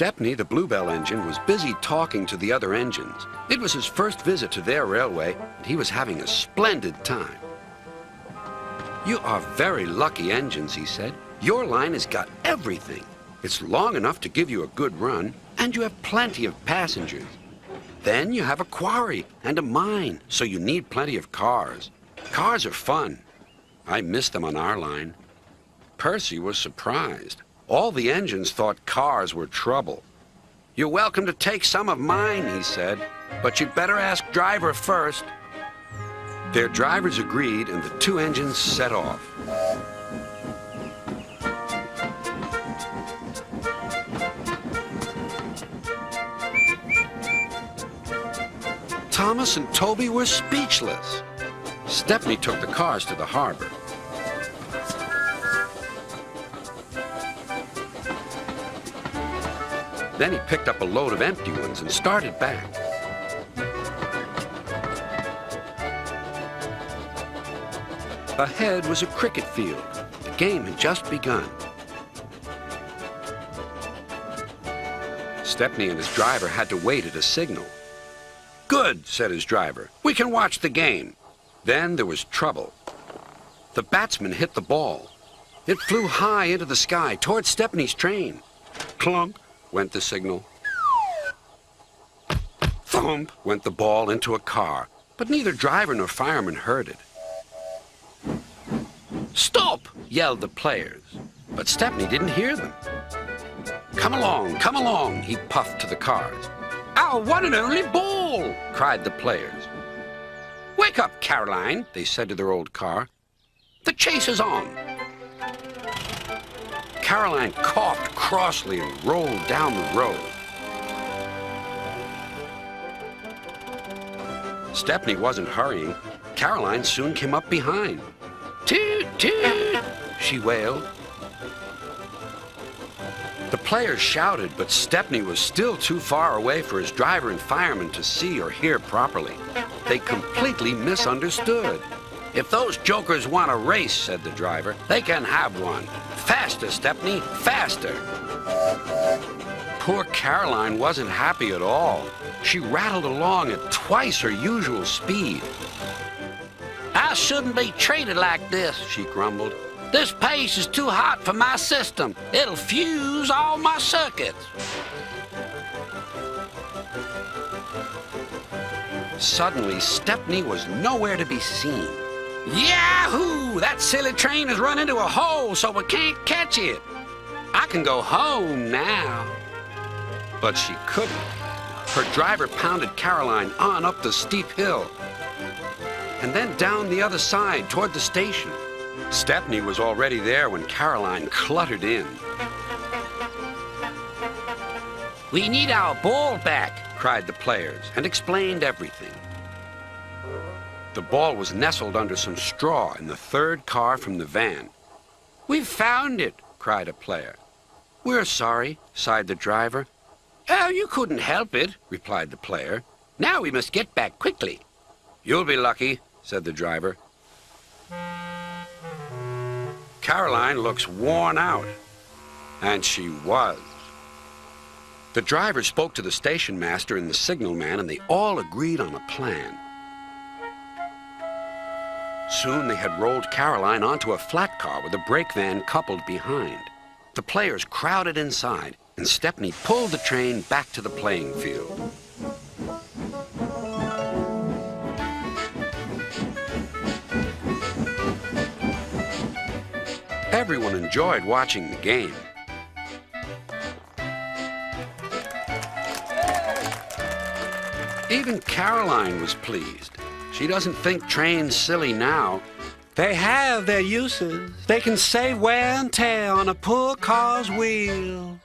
Stepney, the Bluebell engine, was busy talking to the other engines. It was his first visit to their railway, and he was having a splendid time. "You are very lucky engines," he said. "Your line has got everything. It's long enough to give you a good run, and you have plenty of passengers. Then you have a quarry and a mine, so you need plenty of cars. Cars are fun. I miss them on our line." Percy was surprised. All the engines thought cars were trouble. "You're welcome to take some of mine," he said, "but you'd better ask driver first." Their drivers agreed, and the two engines set off. Thomas and Toby were speechless. Stepney took the cars to the harbor. Then he picked up a load of empty ones and started back. Ahead was a cricket field. The game had just begun. Stepney and his driver had to wait at a signal. "Good," said his driver. "We can watch the game." Then there was trouble. The batsman hit the ball. It flew high into the sky toward Stepney's train. Clunk went the signal. Thump went the ball into a car, but neither driver nor fireman heard it. "Stop!" yelled the players, but Stepney didn't hear them. Come along," he puffed to the cars. "Our one and only ball!" cried the players. "Wake up, Caroline," they said to their old car. "The chase is on." Caroline coughed crossly and rolled down the road. Stepney wasn't hurrying. Caroline soon came up behind. "Toot, toot," she wailed. The players shouted, but Stepney was still too far away for his driver and fireman to see or hear properly. They completely misunderstood. "If those jokers want a race," said the driver, "they can have one. Faster, Stepney, faster." Poor Caroline wasn't happy at all. She rattled along at twice her usual speed. "I shouldn't be treated like this," she grumbled. "This pace is too hot for my system. It'll fuse all my circuits." Suddenly, Stepney was nowhere to be seen. "Yahoo! That silly train has run into a hole, so we can't catch it. I can go home now." But she couldn't. Her driver pounded Caroline on up the steep hill and then down the other side toward the station. Stepney was already there when Caroline cluttered in. "We need our ball back," cried the players, and explained everything. The ball was nestled under some straw in the third car from the van. "We've found it," cried a player. "We're sorry," sighed the driver. "Oh, you couldn't help it," replied the player. "Now we must get back quickly." "You'll be lucky," said the driver. "Caroline looks worn out." And she was. The driver spoke to the station master and the signalman, and they all agreed on a plan. Soon they had rolled Caroline onto a flat car with a brake van coupled behind. The players crowded inside, and Stepney pulled the train back to the playing field. Everyone enjoyed watching the game. Even Caroline was pleased. She doesn't think trains silly now. They have their uses. They can save wear and tear on a poor car's wheel.